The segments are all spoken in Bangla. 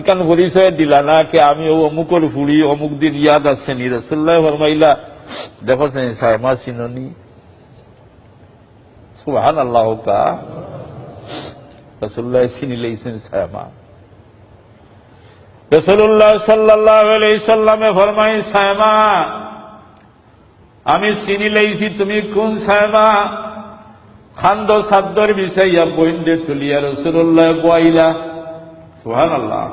ইকান পরিচয় দিলা না কে আমি অমুকর ফুড়ি অমুক দিন ইয়াদ আসছেনি। রাসূলুল্লাহ ফরমাইলা দেখো সায়মা চিননি? সুবহানাল্লাহ। কা রাসূলুল্লাহ চিনি লইছেন সায়মা। রাসূলুল্লাহ সাল্লাল্লাহু আলাইহি সাল্লামে ফরমাই সায়মা আমি চিনি লইছি তুমি কোন সায়মা? খান্দ সাদ্দর বিষয়া বইন্দে তুলিয়া রাসূলুল্লাহ বইলা। সুবহানাল্লাহ।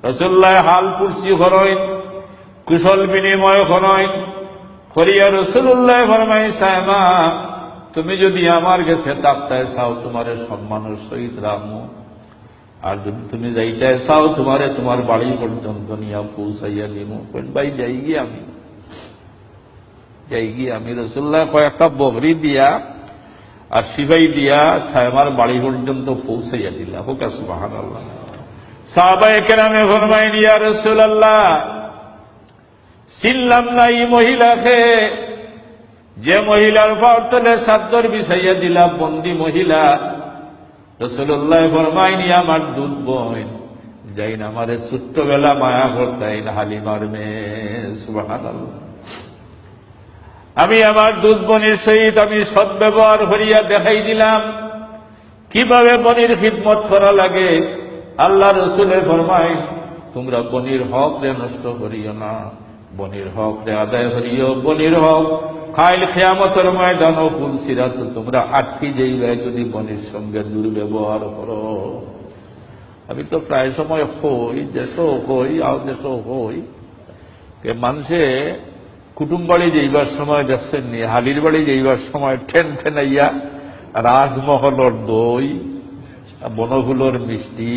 রাসূলুল্লাহ হাল পুরসি হরইন কুশল বিনিময় হরইন করিয়া রাসূলুল্লাহ ফরমাই সায়মা তুমি যদি আমার কাছে ডাকতে চাও তোমারে সম্মানের সহিত রাখবো, আর যদি তুমি যাইতে চাও তোমারে তোমার বাড়ি পর্যন্ত নিয়ে পৌঁছাইয়া দিব। ভাই যাই গিয়ে আমি রাসূলুল্লাহ কয়েকটা বকরি দিয়া আর সিপাই দিয়া সায়মার বাড়ি পর্যন্ত পৌঁছাইয়া দিলা। হোক সুবহানাল্লাহ। সাহাবায়ে কেরামে ফরমাইন ইয়া রাসূলুল্লাহ চিনলাম না এই মহিলাকে, যে মহিলার পায়ের তলে চাদর বিছাইয়া দিলা, বন্দী মহিলা। রাসূলুল্লাহ ফরমাইন আমার দুধ বোন যাইন আমারে ছোট্টবেলা মায়া করতেন হালিমার মেয়ে। সুবহানাল্লাহ। আমি আমার দুধ বোনের সহিত আমি সদ্ব্যবহার করিয়া দেখাই দিলাম কিভাবে বনির খিদমত করা লাগে। আল্লাহ রসুলে ফরমায় তোমরা বনির হক রে নষ্ট করিও না, বনির হক রে আদায় করিও। বনির হক খাইল কিয়ামতের ময়দান ও ফুল সিরাত তোমরা আটকি যাইবে যদি বনির সঙ্গে দুর্ব্যবহার করো। আমি তো প্রায় সময় হই দেশও হই আর দেশও হই কে মানুষে কুটুম বাড়ি যাইবার সময় দেখছেন নি, হালির বাড়ি যাইবার সময় ঠেন ঠেনাইয়া রাজমহলর দই, বনফুলর মিষ্টি,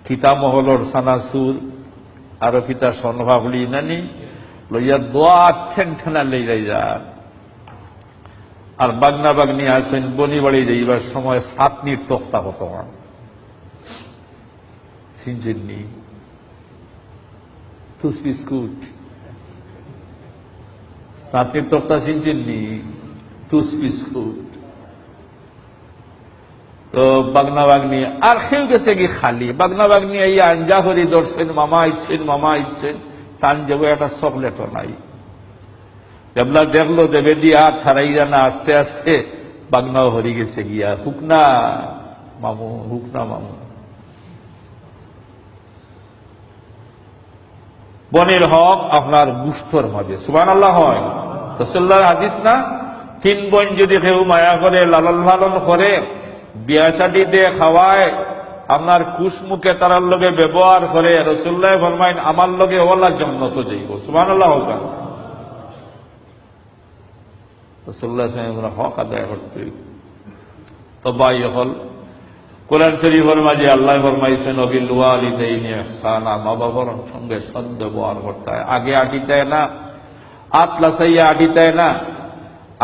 কিতামহলর সানাসুর, আরো কিতা সনভাবলি নানি লইয়া দোয়া ঠেন ঠেনা লইয়া যান। আর বাগনা বাগনি আসেন বনি বাড়ি যাইবার সময় সাতনির তক্তা কত সিনচেননি টুস বিস্কুট, সাতনির তক্তা সিনচেননি টুস বিস্কুট। তো বাগনা বাগনি আর খেয়ে গেছে কি খালি বাগনা বাগনি এই আঞ্জা হরি ধরছেন, মামা ইচ্ছেন টান যাবো একটা চকলেটও নাই। দেবলা দেখলো দেবে দিয়ে আর থারাইয়া না, আস্তে আস্তে বাগনাও হরি গেছে গিয়া হুকনা মামু। বনের হক আপনার গুস্তর মাঝে। সুবহানাল্লাহ। হয় রাসূলুল্লাহর হাদিস না, তিন বোন যদি কেউ মায়া করে লালন পালন করে বিয়া শাদী দিয়ে খাওয়ায় আপনার কুসমুখে তারার লগে ব্যবহার করে রাসূলুল্লাহ ফরমাইন আমার লগে ওয়ালা জান্নাত যাইব। সুবহানাল্লাহ। রাসূলুল্লাহ সাল্লাল্লাহু হক আদায় করতে তো ভাই হল কোরআন শরীফের মাঝে আল্লাহ ফরমাইছেন বিল ওয়ালিদাইনি ইহসানা, মা বাবার সঙ্গে সদ্ব্যবহার করতে হয়। আগে আটিতে না, আতলা সাইয়া আটিতে না,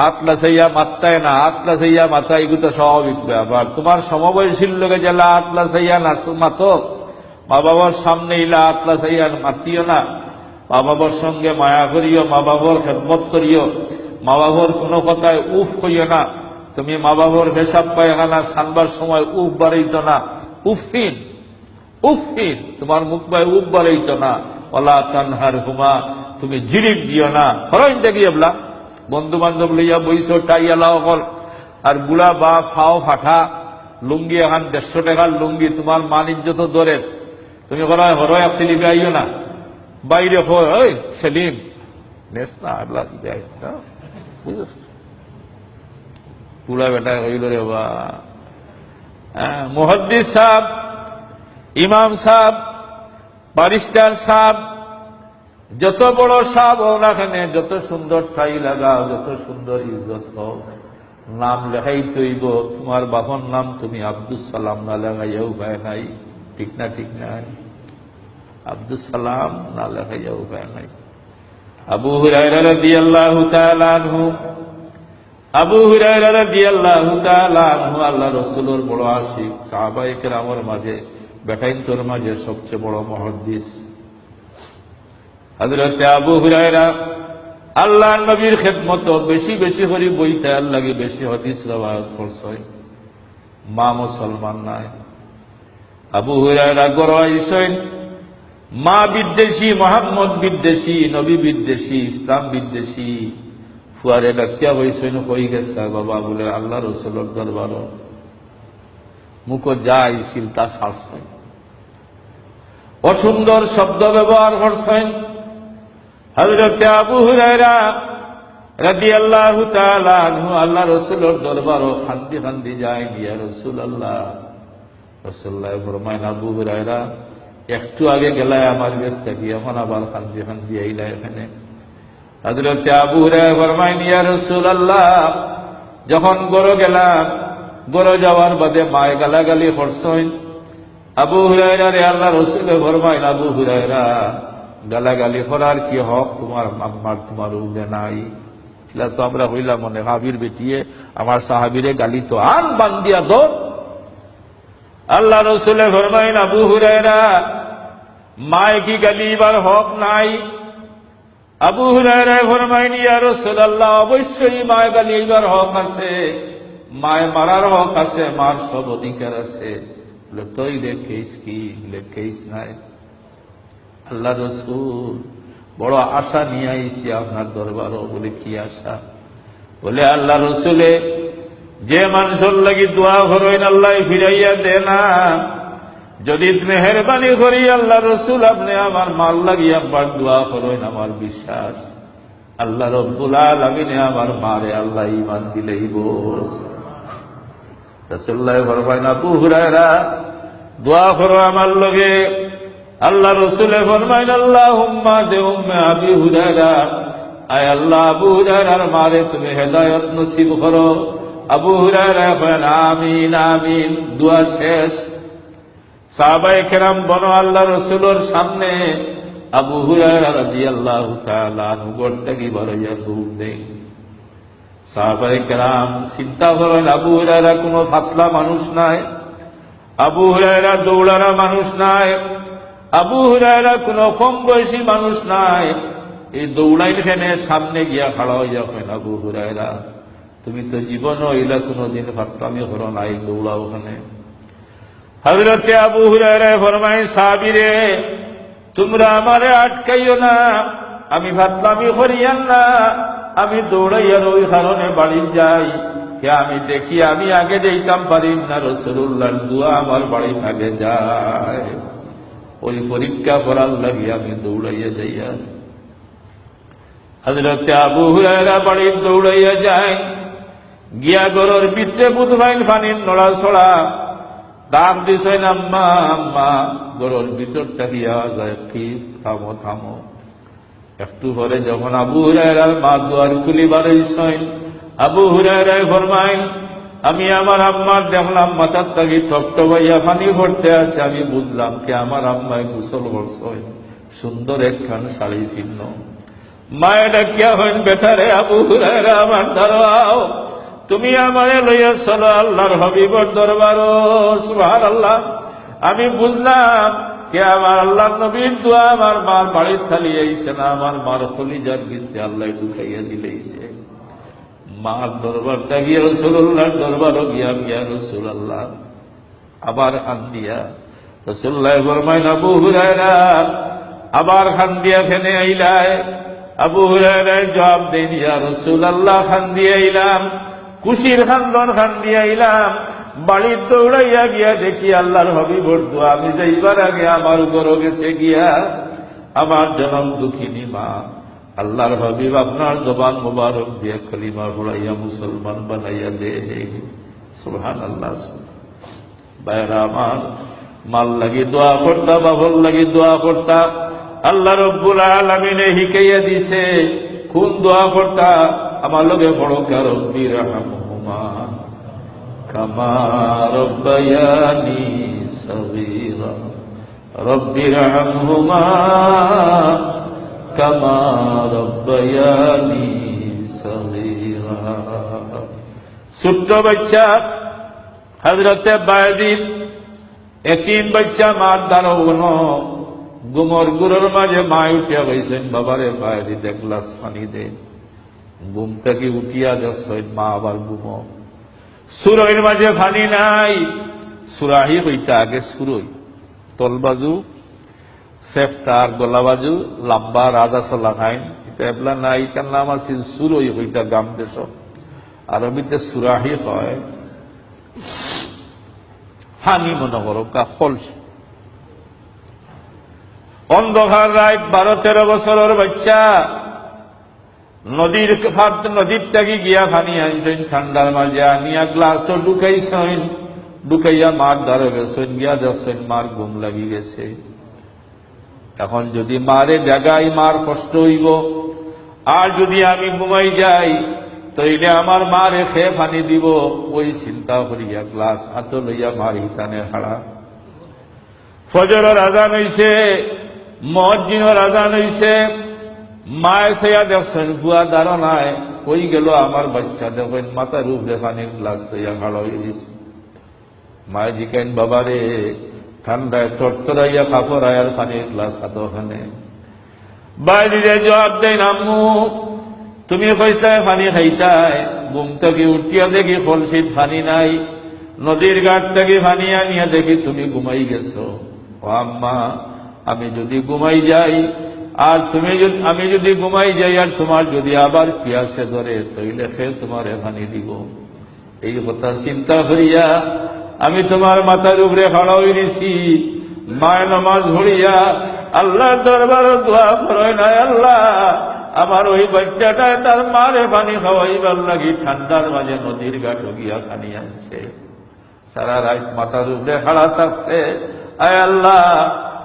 আতলা সাইয়া মাত্তায় না, আতলা সাইয়া মাথা এগুলো স্বাভাবিক ব্যাপার। তোমার সমবয়সীর লোকে জেলা আতলা সাইয়া মাতো, মা বাবার সামনে ইলা আতলা সাইয়া মাতিও না। মা বাবার সঙ্গে মায়া করিও, মা বাবার খেদমত করিও, মা বাবার কোনো কথায় উফ হইও না। তুমি মা বাবার পেশাব পায়খানা সানবার সময় উফ বাড়াইতো না, উফিন তোমার মুখ পায় উফ বাড়াইতো না। ওয়ালা তানহারহুমা তুমি জিরিক দিও না। খরচ দেখি এবলা বন্ধু বান্ধব লইয়া বইছো টাইয়ালা অকল আর বুড়া বা ফাও ফাটা লুঙ্গি এখন 150 টাকার লুঙ্গি তোমার মান ইজ্জত ধরে তুমি হরো একটি লিবে আইও না। বাইরে ওই সেলিম নেস না এবলা দিবে আইও না। বুঝেছ পুরা বেটা হইল রে বা। মুহাদ্দিস সাহেব, ইমাম সাহেব, ব্যারিস্টার সাহেব, যত বড় সাহেব হোক না কেন, যত সুন্দর টাই লাগাও, যত সুন্দর ইজ্জত হোক, নাম লেখাই তৈব তোমার বাবার নাম তুমি আব্দুল সালাম না লেখাইয়া উপায় নাই। ঠিক না? আব্দুল সালাম না লেখাইয়া উপায় নাই। আবু হুরায়রা রাদিয়াল্লাহু তাআলা আনহু আল্লাহ রাসূলের বড় আশিক, সাহাবায়ে কেরামের মাঝে বেটাইনদের মাঝে সবচেয়ে বড় মুহাদ্দিস হযরত আবু হুরায়রা আল্লাহর নবীর খেদমত বেশি বেশি করে বইতে লাগে, বেশি হাদিস রওয়ায়াত করছে। মা মুসলমান নাই, আবু হুরায়রা গড় আইছেন, মা বিদ্বেষী, মোহাম্মদ বিদ্বেষী, নবী বিদ্বেষী, ইসলাম বিদ্বেষী। ফুয়ারে ডাকিয়া হয়েছেন, হয়ে গেছে বাবা বলে আল্লাহ রসুলের দরবার। মুখ যা আইছিল তা ছাড়ছেন, অসুন্দর শব্দ ব্যবহার করছেন। হযরতে আবু হুরায়রা রাদিয়াল্লাহু তাআলা আনহু আল্লাহ রসুলের দরবারও খান্দি খান্দি যায়। ইয়া রাসূলুল্লাহ, রাসূলুল্লাহ ফরমায়েন, আবু হুরায়রা একটু আগে গেলায় আমার কাছ থেকে, এখন আবার খান্দি খান্দি আইলা এখানে। হযরতে আবু হুরায়রা ফরমায়েন, ইয়া রাসূলুল্লাহ, যখন গরো গেলাম, গরো যাওয়ার বাদে মায় গালাগালি করছেন। আবু হুরায়রা রে আল্লাহ রসুল ফরমায়েন, আবু হুরায়রা, গালাগালি করার কি হক তোমার আম্মার তোমার উঠে নাই? এটা তো আমরা হইলাম মনে হাবির বেটিয়ে আমার সাহাবীরে গালি তো আন বান্দিয়া দো। আল্লাহ রসুলে ফরমাইন, আবু হুরায়রা, মায় কি গালিবার হক নাই? আবু হুরায়রা ফরমাইন, ইয়া রাসূলুল্লাহ, অবশ্যই মায় গালিবার হক আছে, মায় মারার হক আছে, মার সব অধিকার আছে। বলে তুই লেখিস কি? লেখিস নাই। আল্লাহ রসুল, বড় আশা নিয়ে আইছি আপনার দরবারও। বলে কি আশা? বলে আল্লাহ রসুলে যে মানুষের লাগি দোয়া করেন আল্লাহ ফিরাইয়া দে না। যদি মেহেরবানি করি আল্লাহ রসুল আপনি আমার মাল লাগিয়ে আব্বার দোয়া করেন, আমার বিশ্বাস আল্লাহ রব্বুল আলামিনে আমার মারে আল্লাহ ঈমান দিলেইব। রাসূলুল্লাহ ফরমায়েন, আবু হুরায়রা, দোয়া করো আমার লগে। আল্লাহ রসুলে ফরমাইন, আল্লাহুম্মা দে উম্মে আবি হুরায়রা, আয় আল্লাহ আবু হুরায়রার মারে তুমি হেদায়েত নসিব করো। আবু হুরায়রা বলেন, আমিন আমিন। দোয়া শেষ। সাহাবায়ে কেরাম বনো আল্লাহ রসুলের সামনে আবু হুরায়রা রাদিয়াল্লাহু তাআলা আনহু গোটটাকি বাড়াইয়া দৌড় দেন। সাহাবায়ে কেরাম চিন্তা করেন, আবু হুরায়রা কোনো ফাতলা মানুষ নাই, আবু হুরায়রা দৌড়ারা মানুষ নাই, আবু হুরায়রা কোনো কম বয়সী মানুষ নাই। এই দৌড়াইল খেনে সামনে গিয়া খাড়া হইয়া কেন, আবু হুরায়রা, তুমি তো জীবনও এলা কোনোদিন ফাতলামি করো নাই, দৌড়াও ওখানে। হযরতে আবু হুরায়রা ফরমায়, সাহাবীরে, তোমরা আমারে আটকাইও না, আমি ফাতলামি করিয়ান না, আমি দৌড়াইয়ার ওই কারণে বাড়ি যাই কে আমি দেখি আমি আগে যাইতাম পারি না, রাসূলুল্লাহর দোয়া আমার বাড়ি আগে যায়। ওই পরীক্ষা করার লাগি আমি দৌড়াইয়া যাইয়া। হযরতে আবু হুরায়রা বাড়ি দৌড়াইয়া যায়, গিয়া গরুর ভিতরে বুধবাইল পানির নড়াছড়া। ডাক দিছেন, আম্মা আম্মা। গরুর ভিতরটা গিয়া যায়, কি থামো থামো। একটু পরে যখন আবু হুরায়রার মা দুয়ার খুলিবার হইছেন, আবু হুরায়রা ফরমাইন, আমি আমার আম্মার দেখলাম মাথার তাগি টপটপাইয়া পানি পড়তে আছে। আমি বুঝলাম কি আমার আম্মায় গোসল করছেন, সুন্দর একখান শাড়ি ভিন্ন। মায়ে ডাকিয়া হইন, বেটারে আবু হুরায়রা, আমার দাঁড়াও, তুমি আমারে লইয়া চলো আল্লাহর হাবিবের দরবার। সুবহানাল্লাহ। আমি বুঝলাম কে আমার আল্লাহ নবীর দোয়া আমার মার বাড়ির খালি আইছে না, আমার মার কলিজার ভিতরে আল্লাহ ঢুকাইয়া দিলেইছে। মার দরবারটা গিয়া রাসূলুল্লাহর দরবারও গিয়া গিয়া রাসূলুল্লাহ আবার খান দিয়া। রাসূলুল্লাহ ফরমাইন, আবু হুরায়রা, আবার খান দিয়া ফেনে আইলায়। আবু হুরায়রা জবাব দেন, ইয়া রাসূলুল্লাহ, খান দিয়া আইলাম, খুশির খান্দন খান দিয়া আইলাম। বাড়ির দৌড়াইয়া গিয়া দেখি আল্লাহর হাবিবের দোয়া আমি যাইবার আগে আমার উপর গেছে গিয়া। আমার জনম দুঃখিনী মা, আল্লাহর হাবিব আপনার জবান মুবারক দিয়ে কলিমা পড়াইয়া মুসলমান বানাইয়া দে। সুবহানাল্লাহ। বাইরা আমার, মাল লাগি দোয়া করতা, বাবর লাগি দোয়া করতা। আল্লাহ রব্বুল আলামিনে হিকাইয়া দিছে কোন দোয়া করতা। আমার লগে পড়ো, রব্বি রহমহুমা কামা রব্বায়ানি সগীরা, রব্বি রহমহুমা কামা রব্বায়ানি সগীরা। ছোট্ট বাচ্চা হযরতে বায়জিদ, এতিম বাচ্চা, মার দ্বারা গুমর গুরুর মাঝে মা উঠিয়া বইছেন, বাবারে বায়জিদ এক গ্লাস পানি দে। ঘুম থেকে উঠিয়া দেখছেন মা আবার ঘুমো। সুরইর মাঝে পানি নাই। সুরাহি বইটা আগে সুরই, বোতল বাজু সেফটার গলা বাজু লম্বা রাজা চলা খাইন এটা এবলা নাই তার নাম আছে সুরই হইতা গাম দেশ আরবিতে সুরাহি হয় হানি মনে করো কা ফলস অন্ধকার রাত 12-13 বছরের বাচ্চা নদীর থেকে গিয়া পানি আনছেন ঠান্ডার মাঝে আনিয়া গ্লাসও ঢুকাইছেন ঢুকাইয়া মার দ্বারে গেছেন গিয়া দেখছেন মার ঘুম লাগি গেছে এখন যদি মারে জাগাই মার কষ্ট হইব আর যদি আমি ঘুমাই যাই তাইলে আমার মারে খেয়ে পানি দিব ওই চিন্তা করিয়া গ্লাস হাত লইয়া মার হিতানে হাড়া ফজরের আজান হইছে মুয়াজ্জিনের আজান হইছে মায় সেয়া দেখছেন ফুয়া ধারণায় কই গেল আমার বাচ্চা দেখেন মাথার উপরে পানির গ্লাস তৈয়া খাড়া হয়ে গেছে মায় জিকেন বাবারে ঠান্ডায় তরতরাইয়া কাপড় আয়ার পানির গ্লাস হাত ওখানে বাইরে জবাব দেন আম্মু তুমি কইতায় পানি খাইতায় ঘুম থেকে উঠিয়া দেখি কলসিত পানি নাই নদীর ঘাট থেকে পানি আনিয়া দেখি তুমি ঘুমাই গেছো ও আম্মা আমি যদি ঘুমাই যাই আর আমি যদি ঘুমাই যাই আর তোমার যদি আবার পিয়াসে ধরে তাইলে ফের তোমার পানি দিব এই কথা চিন্তা করিয়া আমি তোমার মাথার উপরে খাড়া হয়ে গেছি মায় নামাজ পড়িয়া আল্লাহর দরবারে দোয়া করই না আল্লাহ আমার ওই বাচ্চাটায় তার মারে পানি খাওয়াইবার লাগি ঠান্ডার মাঝে নদীর ঘাট গিয়া পানি আনছে সারা রাত মাথার উপরে খাড়া থাকছে আয় আল্লাহ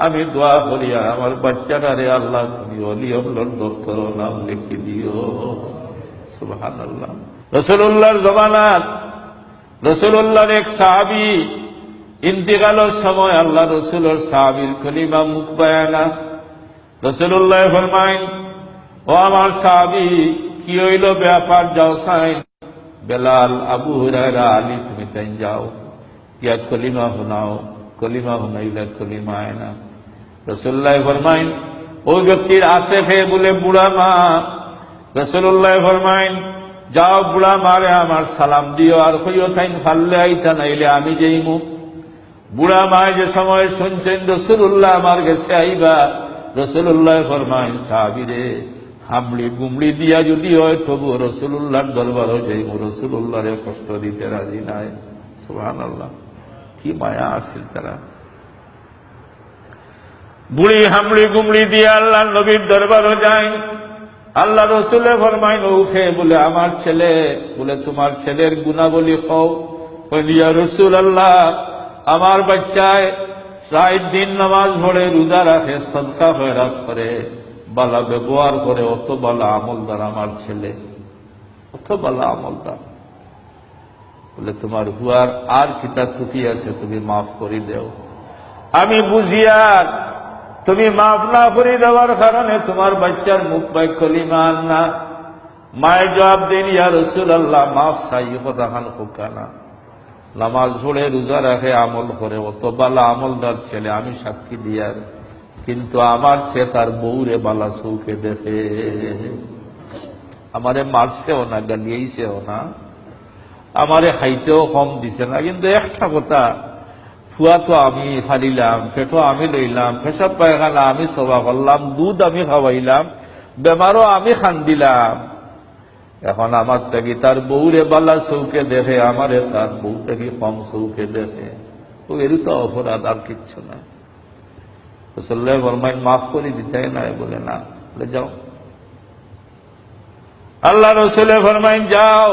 আমি দোয়া করিয়া আমার বাচ্চাটারে আল্লাহ তুমি অলি আল্লাহর দপ্তর নাম লিখে দিও সুবহানাল্লাহ রাসূলুল্লাহর জমানাত রাসূলুল্লাহর এক সাহাবী ইন্তিকালের সময় আল্লাহ রাসূলের সাহাবীর কলিমা মুখ বায়ানা রাসূলুল্লাহ ফরমায় ও আমার সাহাবী কি হইল ব্যাপার যাও সাইন বেলাল আবু হুরায়রা আলী তুমি তাই যাও ইয়া কলিমা শোনাও কলিমা শুনাইলে কলিমা আয়না রাসূলুল্লাহ ফরমায় ওই ব্যক্তির আশেখে বলে বুড়া মা রাসূলুল্লাহ ফরমায় যাও বুড়া মারে আমার সালাম দিও আর কইও তাইন ফাললে আইতা নাইলে আমি যাইমু বুড়া মায় যে সময় শুনছেন রাসূলুল্লাহ আমার কাছে আইবা রাসূলুল্লাহ ফরমায় সাহাবীরে হামলি গুমলি দিয়া যদি হয় তবু রাসূলুল্লাহর দরবারে যাইমু রাসূলুল্লাহরে কষ্ট দিতে রাজি নাই সুবহানাল্লাহ কি মায়া আসিল তারা বুড়ি হামলি গুমলি দিয়ে আল্লাহ নবীর দরবারে যায় আল্লাহ রসুলে ফরমায় উঠে বলে আমার ছেলে বলে তোমার ছেলের গুণাবলী হও ইয়া রাসূলুল্লাহ আমার বাচ্চায় 60 দিন নামাজ পড়ে রোজা রাখে সদকা খয়রাত করে বালা ব্যবহার করে অত বালা আমলদার আমার ছেলে অত বালা আমলদার বলে তোমার হুয়ার আর কিতা ত্রুটি আছে তুমি মাফ করে দেও আমি বুঝিয়ার তুমি মাফ না করে দেওয়ার কারণে তোমার বাচ্চার মুখ পাই কলিমা না মায়ের জবাব দেন ইয়া রাসূলুল্লাহ মাফ চাই কথা খান হোকানা নামাজ পড়ে রোজা রাখে আমল করে অত বালা আমলদার ছেলে আমি সাক্ষী দিয়ার কিন্তু আমার চেয়ে তার বউরে বালা চৌকে দেখে আমারে মারছেও না গালিয়েছেও না আমারে খাইতেও কম দিছে না কিন্তু একটা কথা ফুয়া তো আমি ফালিলাম পেটো আমি লইলাম পেশাব পায়খানা আমি সভা করলাম দুধ আমি খাওয়াইলাম বেমারও আমি খান দিলাম এখন আমার থেকে তার বউরে বালা চৌকে দেখে আমারে তার বউ থেকে কম চৌকে দেখে ও এরই তো অপরাধ আর কিচ্ছু না রাসূলুল্লাহ ফরমায় মাফ করে দিতে নাই বলে না বলে যাও আল্লাহ রাসূল ফরমায় যাও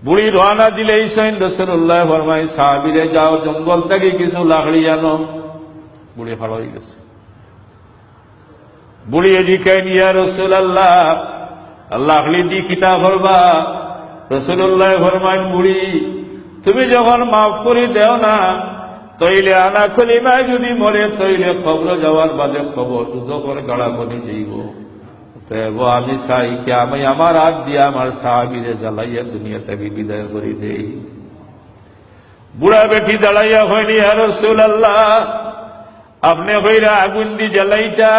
বুড়ি রওনা দিলেই সৈন রাসূলুল্লাহ ফরমায় সাহাবীরে যাও জঙ্গল থেকে কিছু লাকড়ি আনো বুড়ি ভালো হয়ে গেছে বুড়ি এদিকে ইয়া রাসূলুল্লাহ লাকড়ি দি কিতা করবা রাসূলুল্লাহ ফরমায় বুড়ি তুমি যখন মাফ করে দেও না তইলে আনা কলিমায় যদি মরে তইলে কবর যাওয়ার বাদে কবর দুজকের গাড়া বনি যাইব আমি চাই কি আমি আমার হাত দিয়ে আমার সাহাবীরে জ্বালাইয়া দুনিয়া থেকে বিদায় করে দেই বুড়া বেটি দাঁড়াইয়া হয়নি ইয়া রাসূলুল্লাহ আপনি কইরা আগুন দি জ্বালাইতা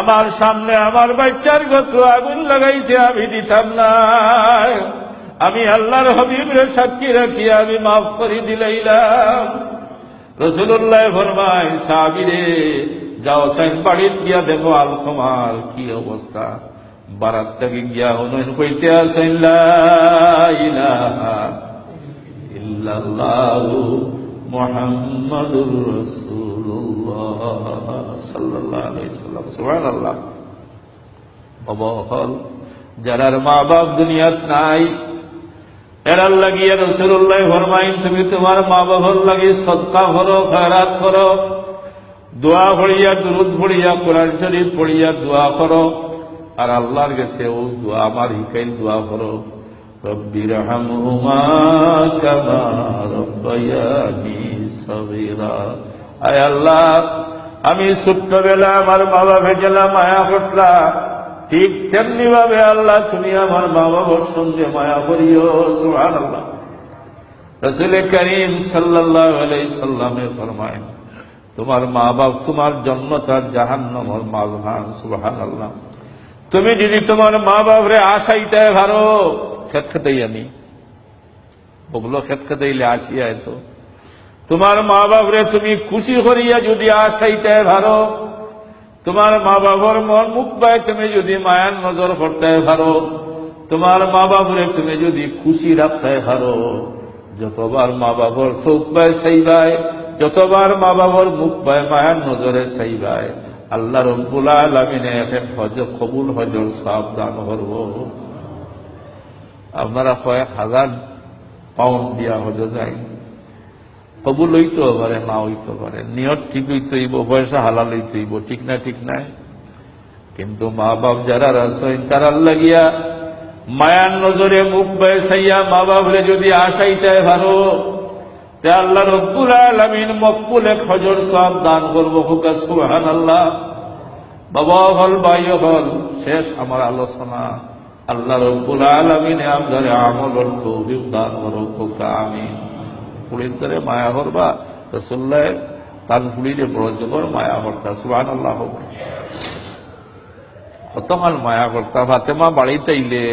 আমার সামনে আমার বাচ্চার গত আগুন লাগাইতে আমি দিতাম না আমি আল্লাহর হাবিবের সাক্ষী রাখি আমি মাফ করে দিলাম রাসূলুল্লাহ ফরমায়, সাহাবীরে যাও সাইন বাড়িত গিয়া দেখো আলকমার কি অবস্থা। বারাত থেকে গিয়া হুনাইন কইতে আছেন, লা ইলাহা ইল্লাল্লাহু মুহাম্মাদুর রাসূলুল্লাহ সাল্লাল্লাহু আলাইহি ওয়াসাল্লাম। সুবহানাল্লাহ। বাবা হল যারার মা বাপ দুনিয়াত নাই, এরার লাগিয়ে রাসূলুল্লাহ ফরমাইন, তুমি তোমার মা বাবার লাগি সদকা করো, খয়রাত করো, দোয়া পড়িয়া, দুরূদ পড়িয়া, কোরআন শরীফ পড়িয়া দোয়া করো। আর আল্লাহর কাছে ও দোয়া আমার হিকাইল দোয়া করো, রব্বিরহামহুমা কামা রাব্বায়ানি সগীরা। আয় আল্লাহ, আমি ছোট্টবেলা আমার মা বাবার জন্য মায়া করলা, ঠিক তেমনি ভাবে আল্লাহ তুমি আমার মা বাবার সঙ্গে মায়া করিও। সুবহানাল্লাহ। রাসূল করিম সাল্লাল্লাহু আলাইহি সাল্লামে ফরমায়েন, তোমার মা বাপ তোমার জান্নাত আর জাহান্নামের মাঝখান। সুবহানাল্লাহ। তুমি যদি তোমার মা বাপরে আশাইতে পারো, খেত খেতেই আনি ওগুলো খেত খেতেইলে আসিয়া তো তোমার মা বাপরে তুমি খুশি করিয়া যদি আশাইতে পারো, তোমার মা বাবার মন মুখ পায় তুমি যদি মায়ার নজর করতে পারো, তোমার মা বাবরে তুমি যদি খুশি রাখতে পারো, যতবার মা বাবার চোখ পায় চাইবাই, যতবার মা বাবার মুখ পায় মায়ার নজরে চাইবাই, আল্লাহ রব্বুল আলামিনে এক হজ কবুল হজর সওয়াব দান করব। আপনারা কয়েক হাজার পাউন্ড দিয়া হজ যায়, কবুল হইতে পারে, না হইতে পারে, নিয়ত ঠিক হইতে হইব, পয়সা হালাল হইতে হইব, ঠিক না? ঠিক নাই? কিন্তু মা বাপ যারা আছেন তারার লাগিয়া মায়ার নজরে মুখ বেসাইয়া মা বাপরে যদি আশাইতে পারো, তে আল্লাহ রব্বুল আলামিন মকবুল এক হজর সওয়াব দান করবো। হুকা সুবহানাল্লাহ। বাবা হল, ভাই হল, শেষ আমার আলোচনা। আল্লাহ রব্বুল আলামিন আমাদের আমলের তৌফিক দান করুক। হুকা আমিন। ফুলির ধরে মায়া করবা, রাসূলুল্লাহ তার ফুলিরে বড় জবর মায়া করতা। সুবহানাল্লাহ। কতকাল মায়া করতা। ফাতেমা বাড়িতে আইলে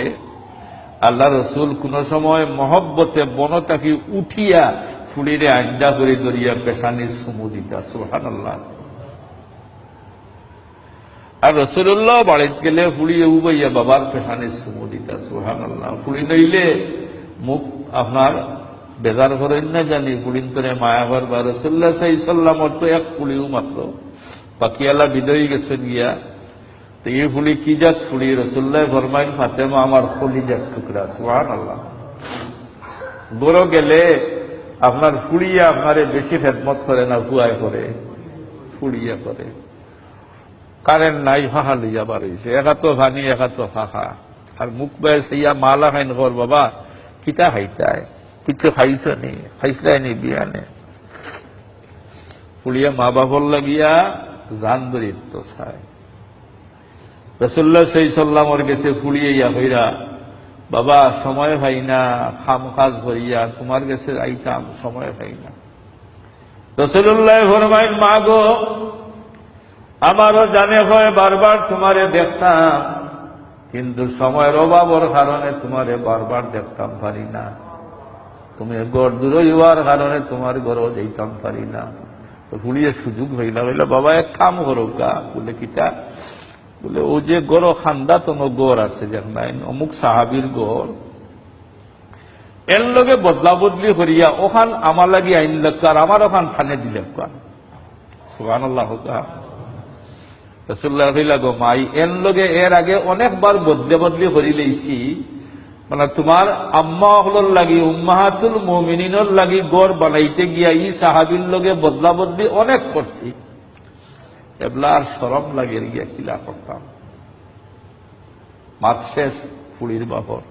আল্লাহ রসুল কোন সময় মহব্বতে বন তাকে উঠিয়া ফুলিরে আঞ্জা করে দরিয়া পেশানি চুমু দিতা। সুবহানাল্লাহ। আর রাসূলুল্লাহ বাড়িতে গেলে ফুলিয়ে উবাইয়া বাবার পেশানি চুমু দিতা। সুবহানাল্লাহ। ফুলি নইলে মুখ আপনার বেজার করেন না জানি, ফুলিন তোরে মায়া করবা। রাসূলুল্লাহ সাল্লাল্লাহু আলাইহি ওয়াসাল্লাম তো এক ফুলিও মাত্র, বাকি আল্লাহ বিদায়ী গেছেন গিয়া। তো এই ফুলি কি জাত ফুলি? রাসূলুল্লাহ ফরমাইন, ফাতেমা আমার কলিজার টুকরা। সুবহানাল্লাহ। বড় গেলে আপনার ফুলিয়া আপনারে বেশি খেদমত করে না, ফুয়ায় করে, ফুলিয়া করে। কারেন্ট নাই, ফাঁকা লইয়া বাড়িছে, একা তো ভানি একা তো ফাঁকা। আর মুখ বের সেইয়া মালা খাইন কর, বাবা কিতা খাইতায়, কিছু খাইছ নি, খাইছলাই নি বিয়ানে? ফুলিয়া মা বাবার লাগিয়া জান ধরিত তো চায়। রাসূলুল্লাহ সাল্লাল্লাহু আলাইহি ওয়াসাল্লামের কাছে ফুলিয়ে ইয়া কইরা, বাবা সময় পাই না, খাম কাজ করিয়া তোমার কাছে আইতাম, সময় পাই না। রাসূলুল্লাহ ফরমাইন, মা গো, আমারও জানে হয় বারবার তোমারে দেখতাম, কিন্তু সময়ের অভাবের কারণে তোমারে বারবার দেখতাম পারি না। তুমি গড় দূর হইবার কারণে তোমার ঘরও যাইতাম পারি না। ফুলিয়ে সুযোগ হইলা, হইলা বাবা এক কাম করো গা। বলে কিতা? বলে ও যে গড় খান্দা তোনো গড় আছে যেন অমুক সাহাবীর গড়, এর লগে বদলা বদলি করিয়া ওখান আমার লাগি আইন লক্কা, আর আমার ওখান ফানে দিলে। সুবহানাল্লাহ। রাসূলুল্লাহ কইলা, গো মাই, এর লগে এর আগে অনেকবার বদলে বদলি করি লইছি, মানে তোমার আম্মা হলর লাগি, উম্মাহাতুল মুমিনিনের লাগি গড় বানাইতে গিয়া ই সাহাবীর লগে বদলা বদলি অনেক করছি, এবলা আর শরম লাগে গিয়া কিলা করতাম। মাত শেষ ফুলির বাপর।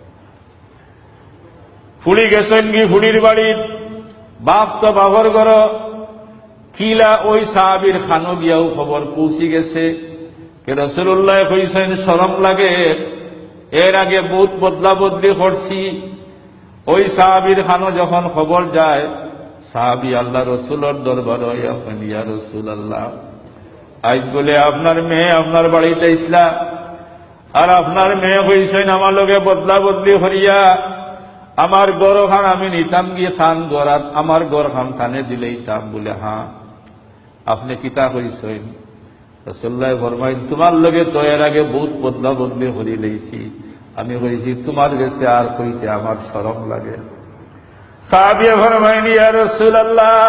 ফুলি গেছেন কি ফুলির বাড়ির, বাপ তো বাপর ঘর, কিলা ওই সাহাবীর খানো গিয়াও খবর পৌঁছি গেছে। রাসূলুল্লাহ কইছেন শরম লাগে, এর আগে বহুত বদলা বদলি করছি। ওই সাহাবীর খানো যখন খবর যায়, সাহাবী আল্লাহ রসুলের দরবারে ইয়া রাসূলুল্লাহ, আজ বলে আপনার মেয়ে আপনার বাড়িতে ইসলা, আর আপনার মেয়ে হইছেন আমার লগে বদলা বদলি করিয়া আমার গড় খান আমি নিতাম গিয়ে থান গড়াত আমার গড় খান থানে দিলেই তাম বলে হ্যাঁ আপনি কিতা কইছেন রাসূলুল্লাহ ফরমাইন তোমার লগে তো এর আগে বহুত বদলা বদলি হরি লইছি আমি কইছি তোমার কাছে আর কইতে আমার শরম লাগে সাহাবী ফরমাইন ইয়া রাসূলুল্লাহ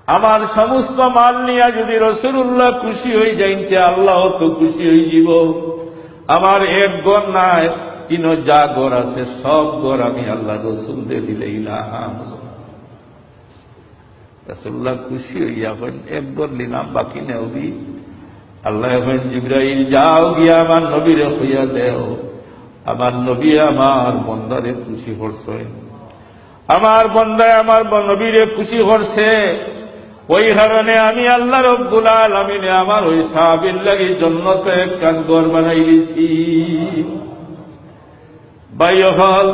আমার সমস্ত মাল নিয়ে যদি রাসূলুল্লাহ খুশি হই যাইতে আল্লাহ তো খুশি হই যাব আমার এক গড় নাই কিনো যা গড় আছে সব গড় আমি আল্লাহ রাসূল দে দিলাম রাসূলুল্লাহ খুশি হইয়া কইন এক গড় নিলাম বাকি নেওবি আল্লাহ কইন জিবরাইল যাও গিয়া আমার নবীরে কইয়া দেও আমার নবী আমার বান্দারে খুশি করছে আমার বান্দা আমার নবীরে খুশি করছে ওই কারণে আমি আল্লাহ রব্বুল আলামিন আমার ওই সাহাবীর লাগি জান্নাতে একখান ঘর বানাই দিয়েছি ভাই হল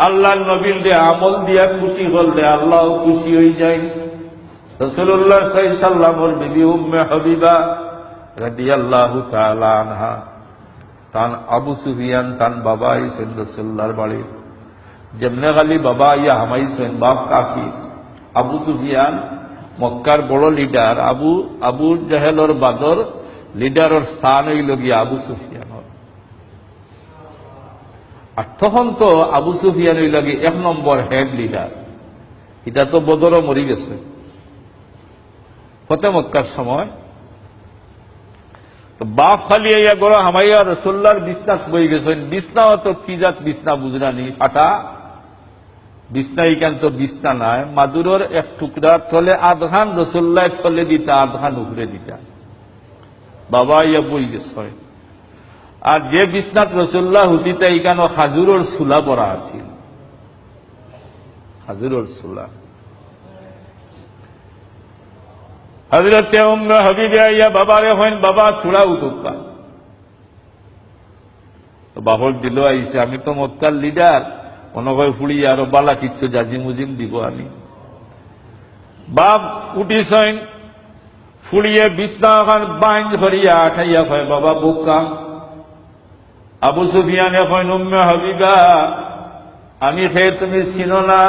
আল্লাহর নবীর দে আমল দিয়া খুশি করলে আল্লাহ খুশি হয়ে যায় রাসূলুল্লাহ সাল্লাল্লাহু আলাইহি ওয়াসাল্লামের বিবি উম্মে হাবিবা রাদিয়াল্লাহু তাআলা আনহা তান আবু সুফিয়ান তান বাবা আইছেন রাসূলুল্লাহর বাড়ি যেমনে গালি বাবা ইয়া হামাইছেন বাপ কাফি আবু সুফিয়ান মক্কার বড় লিডার আবু জাহেলর বাদর লিডারের স্থান হইল গিয়া আবু সুফিয়ান আর তখন তো আবু সুফিয়ান হইল গিয়ে 1 নম্বর হেড লিডার এটা তো বদরও মরি গেছে ফতে মক্কার সময় তো বাপ খালি ইয়া গড় হামাইয়া রাসূলুল্লাহর বিছনা বই গেছেন বিছনা তো কি জাত বিছনা বুঝরানি ফাটা বিছনা ইকান তো বিছনা নাই মাদুরের এক টুকরা তলে আধখান রাসূলুল্লাহ তলে দিতা আধখান উপরে দিতা বাবা ইয়া বই গেছে আর যে বিছনাত রাসূলুল্লাহ হুতিতা ইকান খাজুরের সুলা পরা আছিল খাজুরের সুলা হযরতে উম্মে হাবিবা ইয়া বাবারে হইন বাবা থোড়া উঠুকা তো বাহর দিল আইছে আমি তো মক্কার লিডার অনগয় ফুড়ি আর বালা কিচ্ছু জাজি মুজিম দিব আমি বাপ উঠিছেন ফুড়িয়ে বিছনা খান বাইন ধরিয়া আঠাইয়া কয় বাবা বোকা আবু সুফিয়ান কয় উম্মে হাবিবা আমি খেয়ে তুমি চিনো না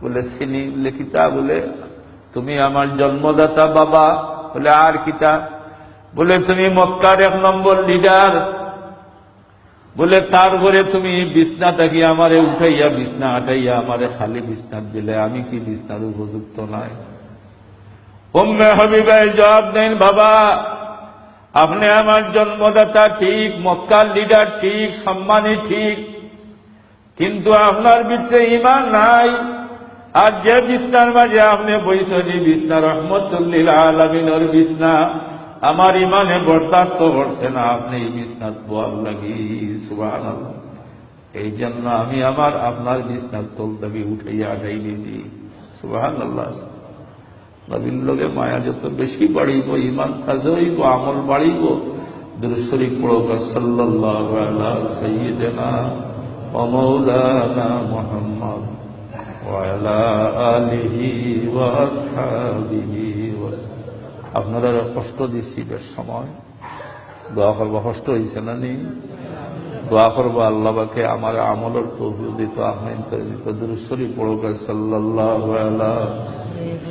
বলে চিনি লেখিতা বলে তুমি আমার জন্মদাতা বাবা বলে আর কিতা বলে তুমি মক্কার 1 নম্বর লিডার বলে তারপরে তুমি বিছনা থাকি আমারে উঠাইয়া বিছনা আটাইয়া আমারে খালি বিছনা দিলে আমি কি বিছনার উপযুক্ত নাই উম্মে হাবিবা জবাব দেন বাবা আপনি আমার জন্মদাতা ঠিক মক্কার লিডার ঠিক সম্মানী ঠিক কিন্তু আপনার ভিতরে ঈমান নাই আর যে বিছনার মাঝে আপনি বইসনি বিছনা রহমতুল লিল আলামিনের বিছনা আমার ইমানে বরদাস্ত করছে না আপনি এই বিছনাত বল লাগি সুবহানাল্লাহ এই জন্য আমি আপনার বিছনার তল থেকে উঠাইয়া আটাই নিয়েছি সুবহানাল্লাহ নবীর লগে মায়া যত বেশি বাড়িব ইমান তাজা হইব আমল বাড়িব দুরূদ শরীফ পড়ব সাল্লাল্লাহু আলা সাইয়্যিদিনা ওয়া মাওলানা মুহাম্মদ ওয়া আলা আলিহি ওয়া আসহাবিহি ওয়াসাল্লাম আপনারা কষ্ট দিচ্ছি বেশ সময় দোয়া করবো কষ্ট হয়েছে না নি দোয়া করবো আল্লাহ বাকে আমার আমলের তৌফিক দিত আহমেদ দিত দুরূদ শরীফ পড়ব সাল্লাল্লাহু আলা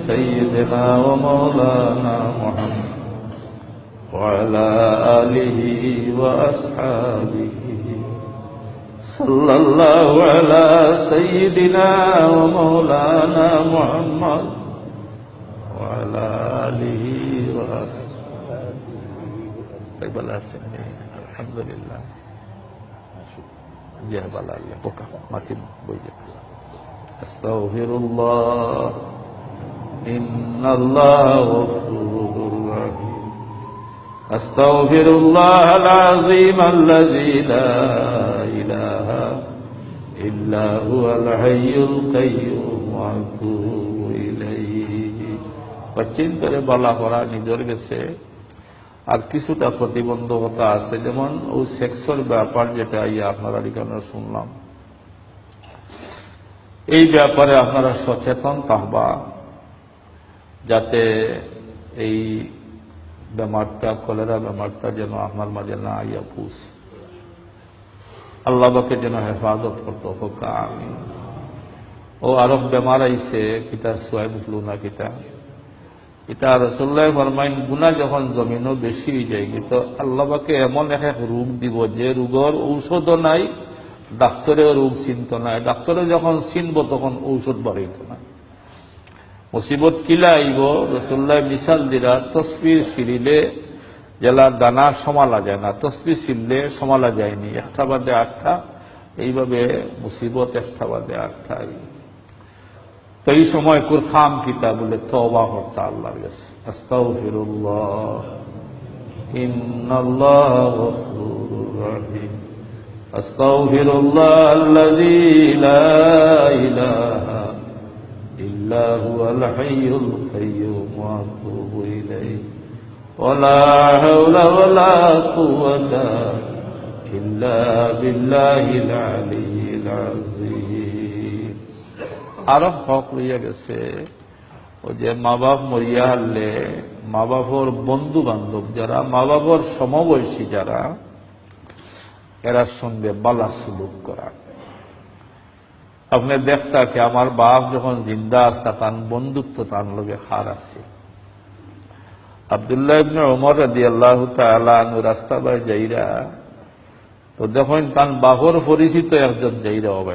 সাইয়্যিদিনা ওয়া মাওলানা মুহাম্মদ ওয়া আলা আলিহি ওয়া আসহাবিহি সাল্লাল্লাহু আলা সাইয়্যিদিনা ওয়া মাওলানা মুহাম্মদ ওয়া আলা আলিহি ওয়া আসহাবিহি বালা আছেন আলহামদুলিল্লাহ জি বালা আল্লাহ পোকা মাতিম বই আস্তাগফিরুল্লাহ ইন্নাল্লাহ গফুরুর রহিম আস্তাগফিরুল্লাহাল আযীম আল্লাযী লা ইলাহা ইল্লা হুয়াল হাইয়ুল কাইয়্যুম ওয়া আতুবু ইলাইহি চিন্তরে বলা করা নিজের গেছে আর কিছুটা প্রতিবন্ধকতা আছে যেমন ওই সেক্সের ব্যাপার যেটা আপনারা এখানে শুনলাম এই ব্যাপারে আপনারা সচেতন থাকবা যাতে এই বেমারটা কলেরা বেমারটা যেন আপনার মাঝে না আইয়া পৌঁছে আল্লাহ পাকে যেন হেফাজত করতে হোক, আমিন। ও আরব বেমার আইছে, কিতা সোয়াইব ফ্লু না কিতা, এটা রাসূলুল্লাহ ফরমাইন গুনাহ যখন জমিনও বেশি হয়ে যায় তো আল্লাহ পাকে এমন এক রোগ দিব যে রোগের ঔষধও নাই, ডাক্তারেও রোগ চিনত নাই, ডাক্তারে যখন চিনব তখন ঔষধ বাড়াইত না। মুসিবত কিলা আইব, রাসূলুল্লাহ মিসাল দিরা তসবির সিরিলে জেলা দানা সমালা যায় না, তসবির সিললে সমালা যায়নি, একটা বাদে আটটা, এইভাবে মুসিবত একটা বাদে আটটা। তো এই সময় কুরখাম কিতা বলে তওবা করতে আল্লাহর কাছে, আস্তাগফিরুল্লাহ ইন্নাল্লাহ গফুরুর রহিম, আস্তাগফিরুল্লাহ আল্লাযী লা ইলাহা ইল্লা হুয়াল হাইয়ুল কাইয়্যুম ওয়া আতুবু ইলাইহি ওয়া লা হাওলা ওয়া লা কুওয়াতা ইল্লা বিল্লাহিল আলিয়্যিল আযীম। আরো হক লইয়া গেছে, ও যে মা বাপ মরিয়া হারলে মা বাপর বন্ধু বান্ধব যারা, মা বাপর সমবয়সী যারা, এরার সঙ্গে বালা সুলুক করা। আপনি দেখতা কি আমার বাপ যখন জিন্দা আসতা তার বন্ধুত্ব তার লগে হার আছে। আব্দুল্লাহ ইবনে ওমর রাদিয়াল্লাহু তাআলা আনহু রাস্তা বাই যাইরা তো দেখেন তার বাপর পরিচিত একজন যাইরা হবে